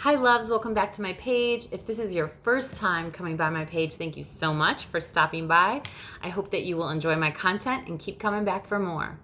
Hi loves, welcome back to my page. If this is your first time coming by my page, thank you so much for stopping by. I hope that you will enjoy my content and keep coming back for more.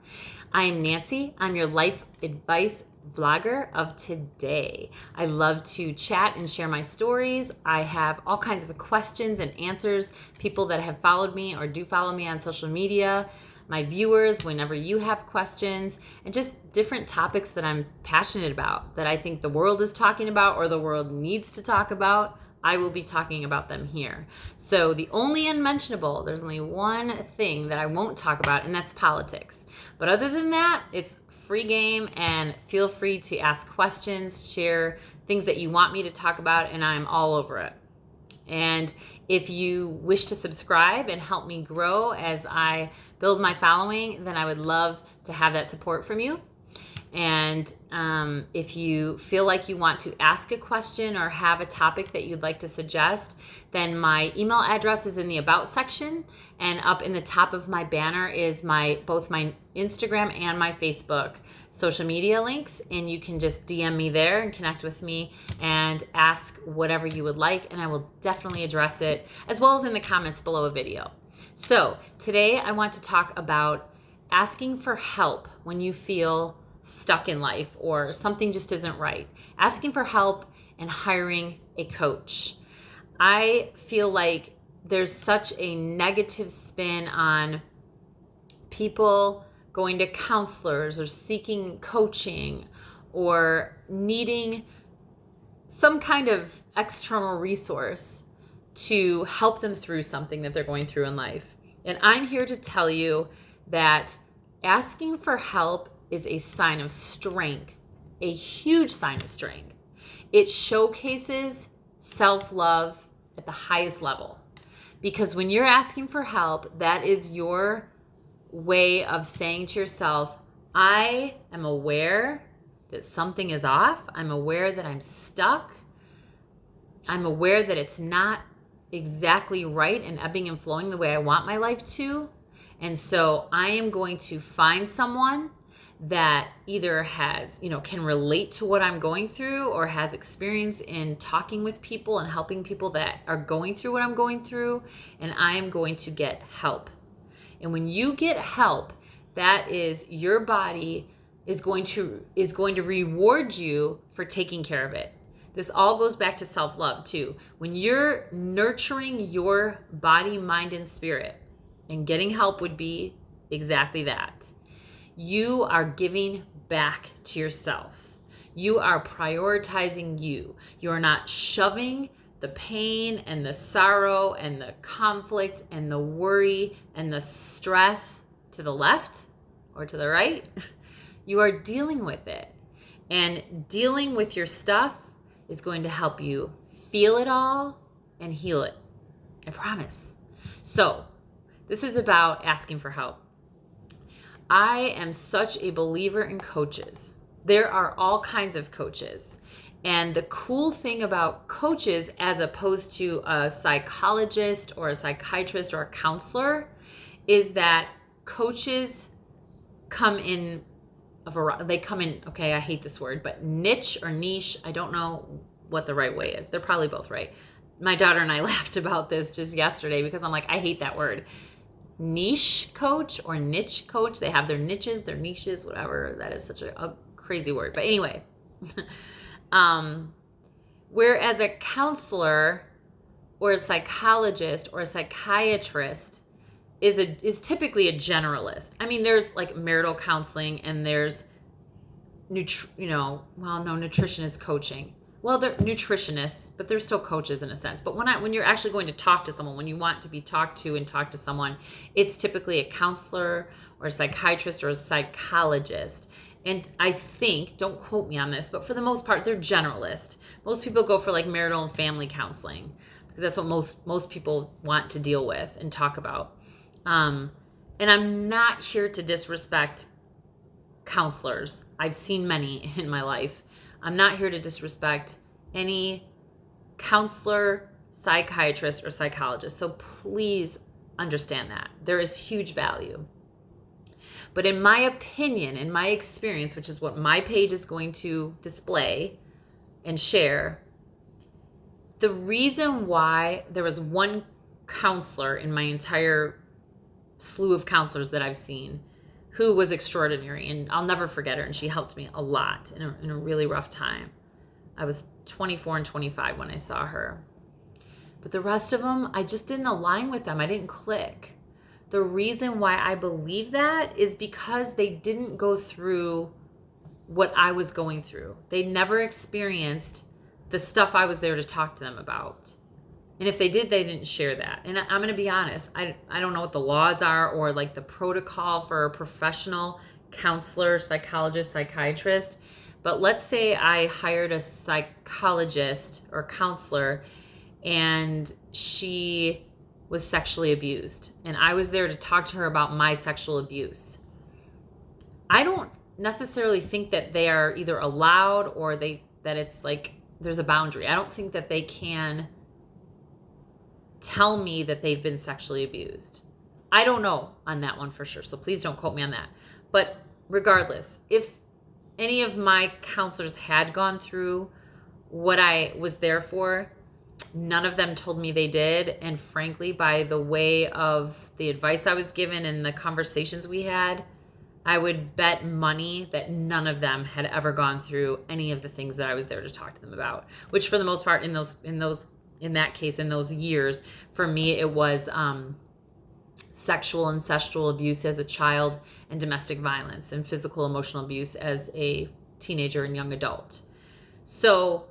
I am Nancy. I'm your life advice vlogger of today. I love to chat and share my stories. I have all kinds of questions and answers. People that have followed me or do follow me on social media, my viewers, whenever you have questions, and just different topics that I'm passionate about, that I think the world is talking about or the world needs to talk about, I will be talking about them here. So the only unmentionable, there's only one thing that I won't talk about, and that's politics. But other than that, it's free game, and feel free to ask questions, share things that you want me to talk about, and I'm all over it. And if you wish to subscribe and help me grow as I build my following, then I would love to have that support from you. And if you feel like you want to ask a question or have a topic that you'd like to suggest, then my email address is in the About section, and up in the top of my banner is both my Instagram and my Facebook social media links, and you can just DM me there and connect with me and ask whatever you would like, and I will definitely address it, as well as in the comments below a video. So today I want to talk about asking for help when you feel stuck in life or something just isn't right. Asking for help and hiring a coach. I feel like there's such a negative spin on people going to counselors or seeking coaching or needing some kind of external resource to help them through something that they're going through in life. And I'm here to tell you that asking for help is a sign of strength, a huge sign of strength. It showcases self-love at the highest level. Because when you're asking for help, that is your way of saying to yourself, I am aware that something is off. I'm aware that I'm stuck. I'm aware that it's not exactly right and ebbing and flowing the way I want my life to. And so I am going to find someone that either can relate to what I'm going through or has experience in talking with people and helping people that are going through what I'm going through, and I am going to get help. And when you get help, that is your body is going to reward you for taking care of it. This all goes back to self-love too. When you're nurturing your body, mind, and spirit, and getting help would be exactly that. You are giving back to yourself. You are prioritizing you. You are not shoving the pain and the sorrow and the conflict and the worry and the stress to the left or to the right. You are dealing with it. And dealing with your stuff is going to help you feel it all and heal it. I promise. So, this is about asking for help. I am such a believer in coaches. There are all kinds of coaches. And the cool thing about coaches, as opposed to a psychologist or a psychiatrist or a counselor, is that coaches come in a variety. They come in, okay, I hate this word, but niche or niche, I don't know what the right way is. They're probably both right. My daughter and I laughed about this just yesterday because I'm like, I hate that word. Niche coach or niche coach. They have their niches, their niches, whatever. That is such a crazy word. But anyway, whereas a counselor or a psychologist or a psychiatrist is typically a generalist. I mean, there's like marital counseling and there's nutritionist coaching. Well, they're nutritionists, but they're still coaches in a sense. But when you're actually going to talk to someone, when you want to be talked to and talk to someone, it's typically a counselor or a psychiatrist or a psychologist. And I think, don't quote me on this, but for the most part, they're generalist. Most people go for like marital and family counseling because that's what most people want to deal with and talk about. And I'm not here to disrespect counselors. I've seen many in my life. I'm not here to disrespect any counselor, psychiatrist, or psychologist. So please understand that. There is huge value. But in my opinion, in my experience, which is what my page is going to display, and share. The reason why there was one counselor in my entire slew of counselors that I've seen who was extraordinary, and I'll never forget her, and she helped me a lot in a really rough time. I was 24 and 25 when I saw her. But the rest of them, I just didn't align with them. I didn't click. The reason why I believe that is because they didn't go through what I was going through. They never experienced the stuff I was there to talk to them about. And if they did, they didn't share that. And I'm going to be honest, I don't know what the laws are or like the protocol for a professional counselor, psychologist, psychiatrist. But let's say I hired a psychologist or counselor and she was sexually abused. And I was there to talk to her about my sexual abuse. I don't necessarily think that they are either allowed or that it's like there's a boundary. I don't think that they can tell me that they've been sexually abused. I don't know on that one for sure, so please don't quote me on that. But regardless, if any of my counselors had gone through what I was there for, none of them told me they did. And frankly, by the way of the advice I was given and the conversations we had, I would bet money that none of them had ever gone through any of the things that I was there to talk to them about, which for the most part in that case, in those years, for me, it was sexual and ancestral abuse as a child and domestic violence and physical emotional abuse as a teenager and young adult. So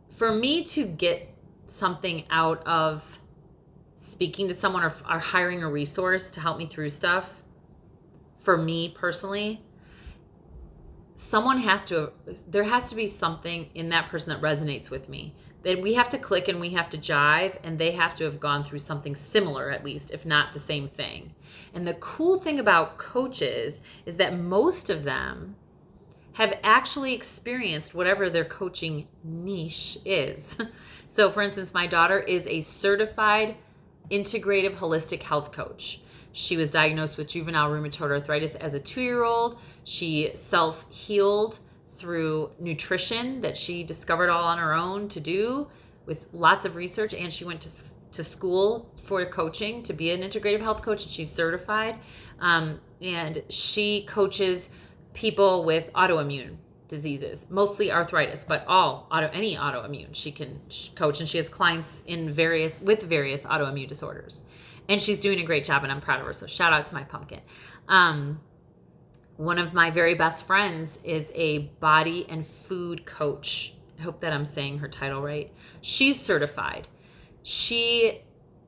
for me to get something out of speaking to someone or hiring a resource to help me through stuff, for me personally, there has to be something in that person that resonates with me. That we have to click and we have to jive, and they have to have gone through something similar at least, if not the same thing. And the cool thing about coaches is that most of them have actually experienced whatever their coaching niche is. So for instance, my daughter is a certified integrative holistic health coach. She was diagnosed with juvenile rheumatoid arthritis as a 2-year-old. She self-healed through nutrition that she discovered all on her own to do with lots of research, and she went to school for coaching to be an integrative health coach, and she's certified. And she coaches people with autoimmune diseases, mostly arthritis, but any autoimmune she can coach, and she has clients with various autoimmune disorders. And she's doing a great job, and I'm proud of her. So shout out to my pumpkin. One of my very best friends is a body and food coach. I hope that I'm saying her title right. She's certified. She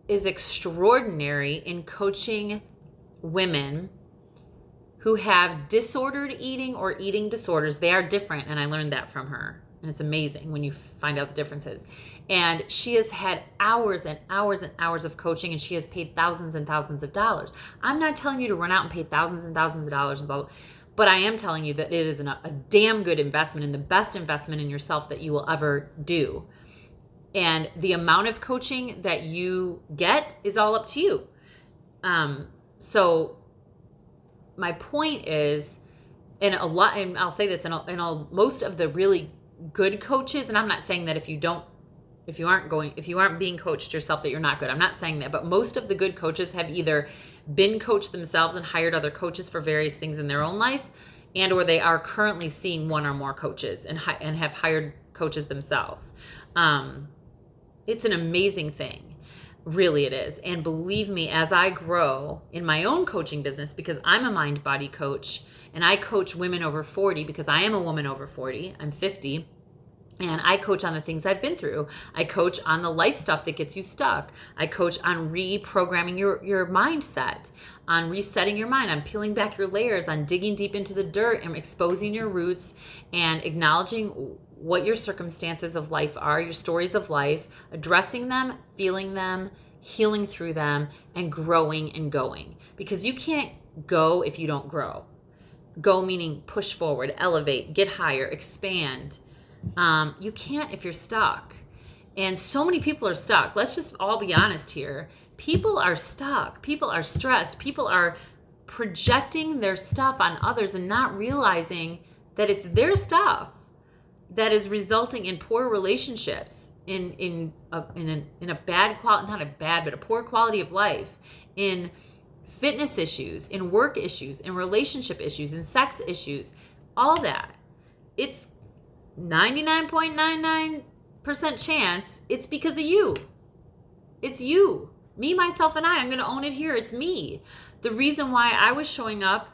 is extraordinary in coaching women who have disordered eating or eating disorders. They are different, and I learned that from her. And it's amazing when you find out the differences. And she has had hours and hours and hours of coaching, and she has paid thousands and thousands of dollars. I'm not telling you to run out and pay thousands and thousands of dollars, but I am telling you that it is a damn good investment and the best investment in yourself that you will ever do. And the amount of coaching that you get is all up to you. So my point is, and I'll say this, most of the really good coaches, and I'm not saying that if you aren't being coached yourself that you're not good. I'm not saying that, but most of the good coaches have either been coached themselves and hired other coaches for various things in their own life, and or they are currently seeing one or more coaches and have hired coaches themselves. It's an amazing thing. Really it is. And believe me, as I grow in my own coaching business, because I'm a mind-body coach and I coach women over 40 because I am a woman over 40, I'm 50, and I coach on the things I've been through. I coach on the life stuff that gets you stuck. I coach on reprogramming your mindset, on resetting your mind, on peeling back your layers, on digging deep into the dirt and exposing your roots and acknowledging what your circumstances of life are, your stories of life, addressing them, feeling them, healing through them, and growing and going. Because you can't go if you don't grow. Go meaning push forward, elevate, get higher, expand. You can't if you're stuck. And so many people are stuck. Let's just all be honest here. People are stuck. People are stressed. People are projecting their stuff on others and not realizing that it's their stuff. that is resulting in poor relationships, in a bad quality, not a bad, but a poor quality of life, in fitness issues, in work issues, in relationship issues, in sex issues, all that. It's 99.99% chance it's because of you. It's you. Me, myself, and I'm going to own it here. It's me. The reason why I was showing up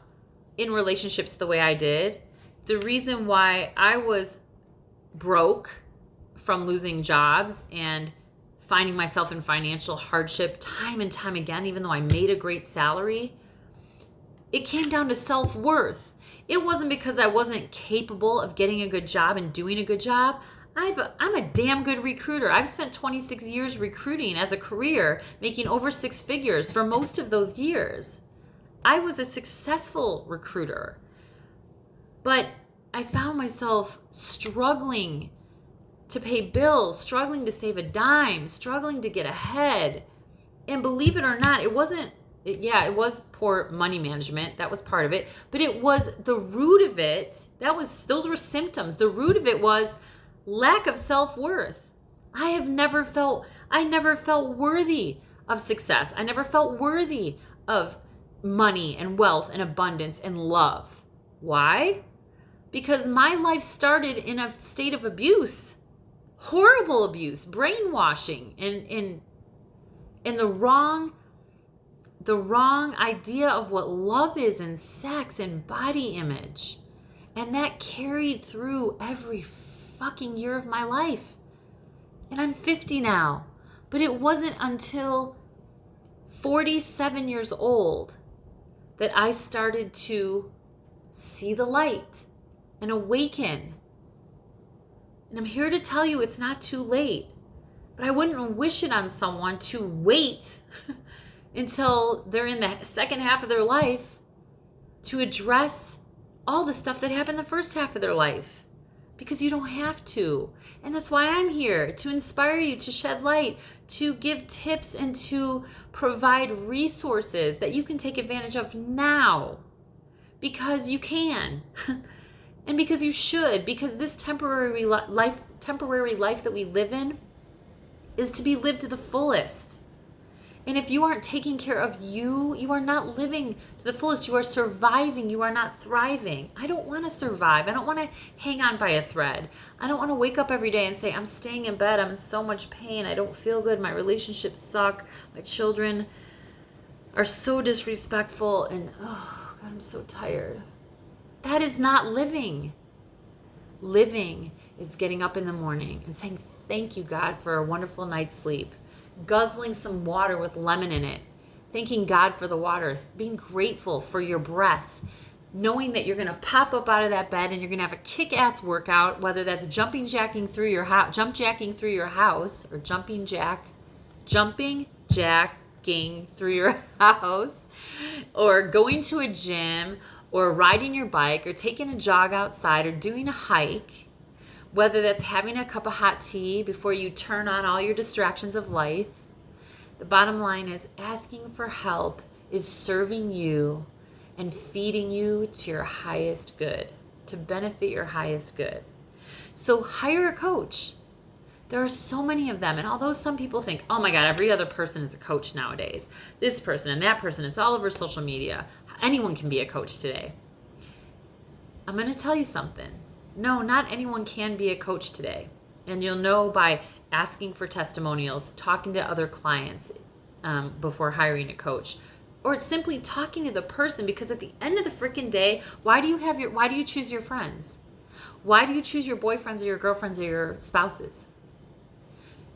in relationships the way I did, the reason why I was broke from losing jobs and finding myself in financial hardship time and time again, even though I made a great salary, it came down to self-worth. It wasn't because I wasn't capable of getting a good job and doing a good job. I'm a damn good recruiter. I've spent 26 years recruiting as a career, making over 6 figures for most of those years. I was a successful recruiter. But I found myself struggling to pay bills, struggling to save a dime, struggling to get ahead. And believe it or not, it was poor money management. That was part of it. But it was the root of it. Those were symptoms. The root of it was lack of self-worth. I never felt worthy of success. I never felt worthy of money and wealth and abundance and love. Why? Because my life started in a state of abuse, horrible abuse, brainwashing, and the wrong idea of what love is, and sex and body image. And that carried through every fucking year of my life. And I'm 50 now. But it wasn't until 47 years old that I started to see the light and awaken. And I'm here to tell you it's not too late. But I wouldn't wish it on someone to wait until they're in the second half of their life to address all the stuff that happened the first half of their life. Because you don't have to. And that's why I'm here, to inspire you, to shed light, to give tips, and to provide resources that you can take advantage of now. Because you can. And because you should. Because this temporary life that we live in is to be lived to the fullest. And if you aren't taking care of you, you are not living to the fullest. You are surviving. You are not thriving. I don't want to survive. I don't want to hang on by a thread. I don't want to wake up every day and say, I'm staying in bed. I'm in so much pain. I don't feel good. My relationships suck. My children are so disrespectful. And oh, God, I'm so tired. That is not living. Living is getting up in the morning and saying, thank you, God, for a wonderful night's sleep. Guzzling some water with lemon in it, thanking God for the water, being grateful for your breath, knowing that you're going to pop up out of that bed and you're going to have a kick-ass workout, whether that's jumping jacking through your house, or jumping jacking through your house, or going to a gym, or riding your bike, or taking a jog outside, or doing a hike. Whether that's having a cup of hot tea before you turn on all your distractions of life. The bottom line is asking for help is serving you and feeding you to your highest good, to benefit your highest good. So hire a coach. There are so many of them. And although some people think, oh my God, every other person is a coach nowadays. This person and that person, it's all over social media. Anyone can be a coach today. I'm going to tell you something. No, not anyone can be a coach today. And you'll know by asking for testimonials, talking to other clients before hiring a coach, or simply talking to the person. Because at the end of the freaking day, why do you choose your friends? Why do you choose your boyfriends or your girlfriends or your spouses?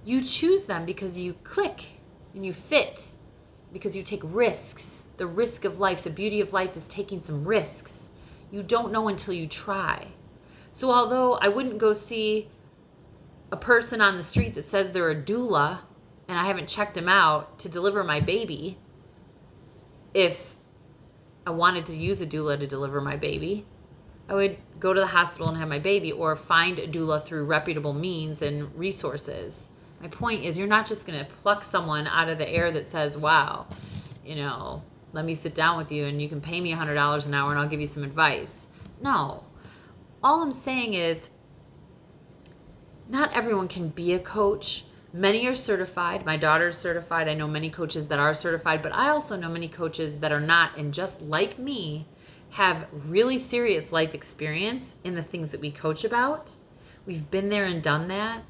You choose them because you click and you fit, because you take risks. The risk of life, the beauty of life is taking some risks. You don't know until you try. So although I wouldn't go see a person on the street that says they're a doula and I haven't checked them out to deliver my baby, if I wanted to use a doula to deliver my baby, I would go to the hospital and have my baby, or find a doula through reputable means and resources. My point is, you're not just going to pluck someone out of the air that says, wow, let me sit down with you and you can pay me $100 an hour and I'll give you some advice. No. All I'm saying is, not everyone can be a coach. Many are certified. My daughter's certified. I know many coaches that are certified, but I also know many coaches that are not, and just like me, have really serious life experience in the things that we coach about. We've been there and done that.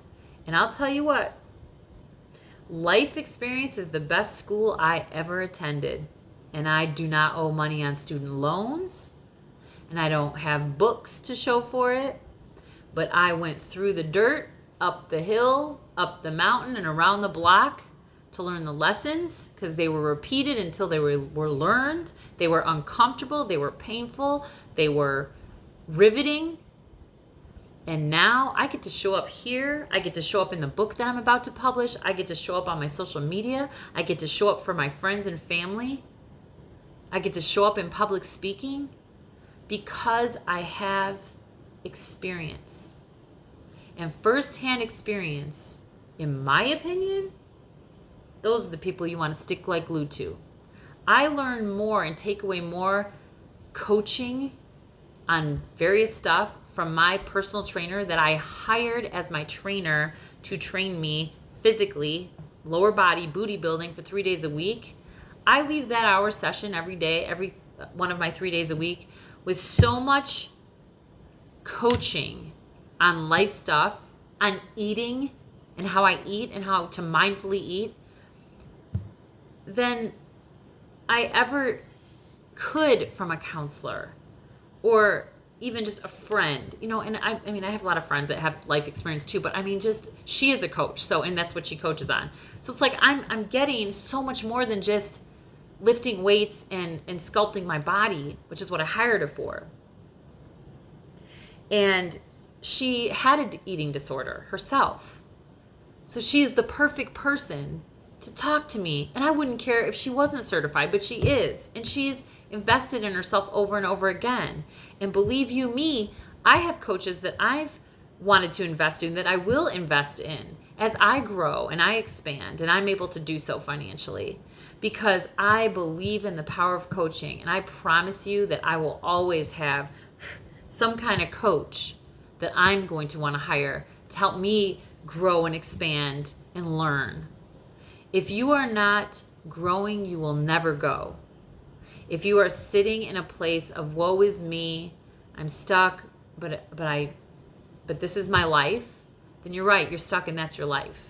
And I'll tell you what, life experience is the best school I ever attended. And I do not owe money on student loans, and I don't have books to show for it. But I went through the dirt, up the hill, up the mountain, and around the block to learn the lessons, because they were repeated until they were learned. They were uncomfortable. They were painful. They were riveting. And now I get to show up here. I get to show up in the book that I'm about to publish. I get to show up on my social media. I get to show up for my friends and family. I get to show up in public speaking because I have experience. And firsthand experience, in my opinion, those are the people you want to stick like glue to. I learn more and take away more coaching on various stuff from my personal trainer that I hired as my trainer to train me physically, lower body, booty building for 3 days a week. I leave that hour session every day, every one of my 3 days a week, with so much coaching on life stuff, on eating and how I eat and how to mindfully eat, than I ever could from a counselor or even just a friend, and I mean, I have a lot of friends that have life experience too, but I mean, just, she is a coach. So, and that's what she coaches on. So it's like, I'm getting so much more than just lifting weights and sculpting my body, which is what I hired her for. And she had an eating disorder herself. So she is the perfect person to talk to me. And I wouldn't care if she wasn't certified, but she is. And she's invested in herself over and over again. And believe you me, I have coaches that I've wanted to invest in, that I will invest in as I grow and I expand and I'm able to do so financially, because I believe in the power of coaching. And I promise you that I will always have some kind of coach that I'm going to want to hire to help me grow and expand and learn. If you are not growing, you will never go. If you are sitting in a place of woe is me, I'm stuck, but this is my life, then you're right, you're stuck and that's your life.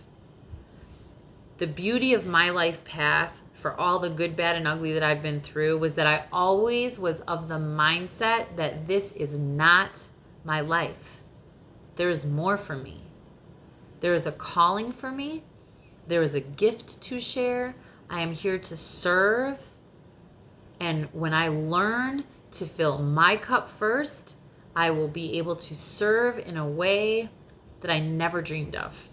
The beauty of my life path, for all the good, bad, and ugly that I've been through, was that I always was of the mindset that this is not my life. There is more for me. There is a calling for me. There is a gift to share. I am here to serve. And when I learn to fill my cup first, I will be able to serve in a way that I never dreamed of.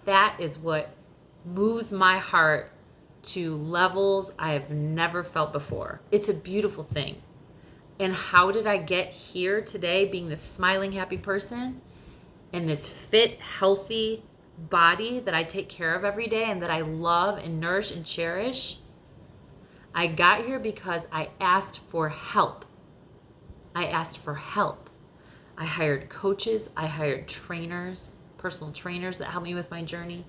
That is what moves my heart to levels I have never felt before. It's a beautiful thing. And how did I get here today, being this smiling, happy person and this fit, healthy body that I take care of every day and that I love and nourish and cherish? I got here because I asked for help. I asked for help. I hired coaches. I hired trainers, personal trainers that helped me with my journey.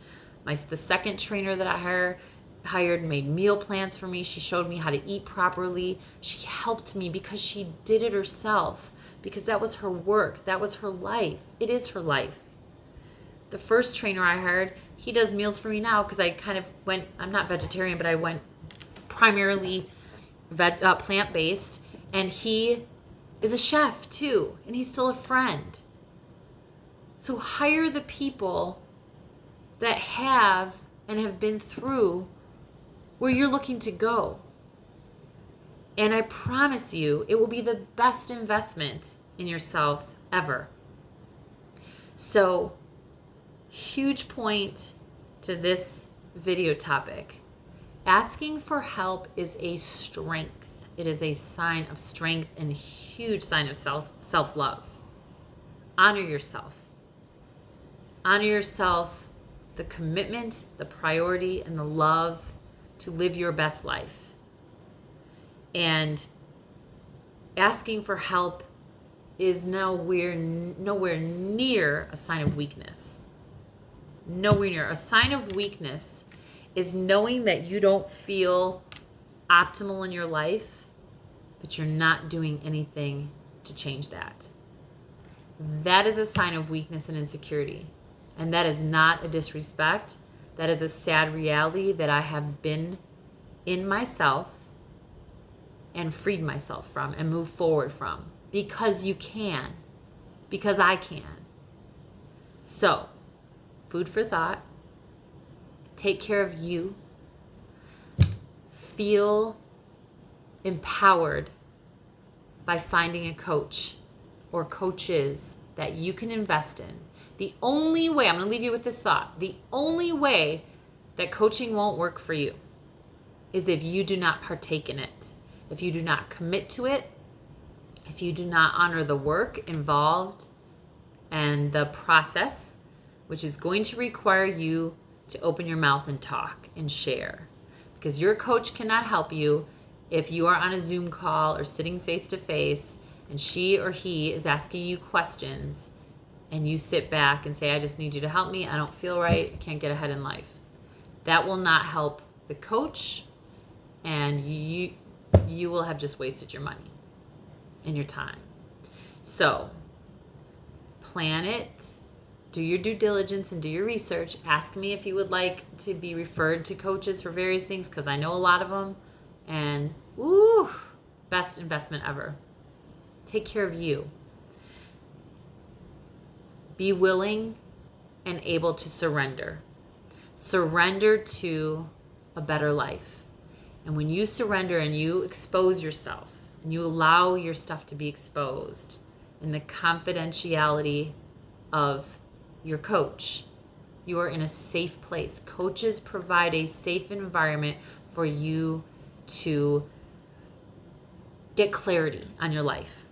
The second trainer that I hired made meal plans for me. She showed me how to eat properly. She helped me because she did it herself, because that was her work. That was her life. It is her life. The first trainer I hired, he does meals for me now because I kind of went, I'm not vegetarian, but I went primarily plant-based, and he is a chef too, and he's still a friend. So hire the people that have and have been through where you're looking to go. And I promise you, it will be the best investment in yourself ever. So, huge point to this video topic. Asking for help is a strength. It is a sign of strength and a huge sign of self-love. Honor yourself. Honor yourself, the commitment, the priority, and the love to live your best life. And asking for help is nowhere near a sign of weakness. Nowhere near. A sign of weakness is knowing that you don't feel optimal in your life, but you're not doing anything to change that. That is a sign of weakness and insecurity. And that is not a disrespect. That is a sad reality that I have been in myself and freed myself from and moved forward from. Because you can. Because I can. So, food for thought. Take care of you. Feel empowered by finding a coach or coaches that you can invest in. The only way, I'm going to leave you with this thought, the only way that coaching won't work for you is if you do not partake in it, if you do not commit to it, if you do not honor the work involved and the process, which is going to require you to open your mouth and talk and share. Because your coach cannot help you if you are on a Zoom call or sitting face to face and she or he is asking you questions and you sit back and say, I just need you to help me. I don't feel right. I can't get ahead in life. That will not help the coach, and you will have just wasted your money and your time. So plan it. Do your due diligence and do your research. Ask me if you would like to be referred to coaches for various things, because I know a lot of them. And best investment ever. Take care of you. Be willing and able to surrender. Surrender to a better life. And when you surrender and you expose yourself and you allow your stuff to be exposed in the confidentiality of your coach, you are in a safe place. Coaches provide a safe environment for you to get clarity on your life.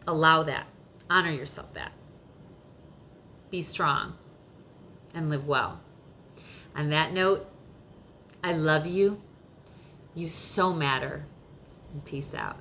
Allow that. Honor yourself that. Be strong and live well. On that note, I love you. You so matter. And peace out.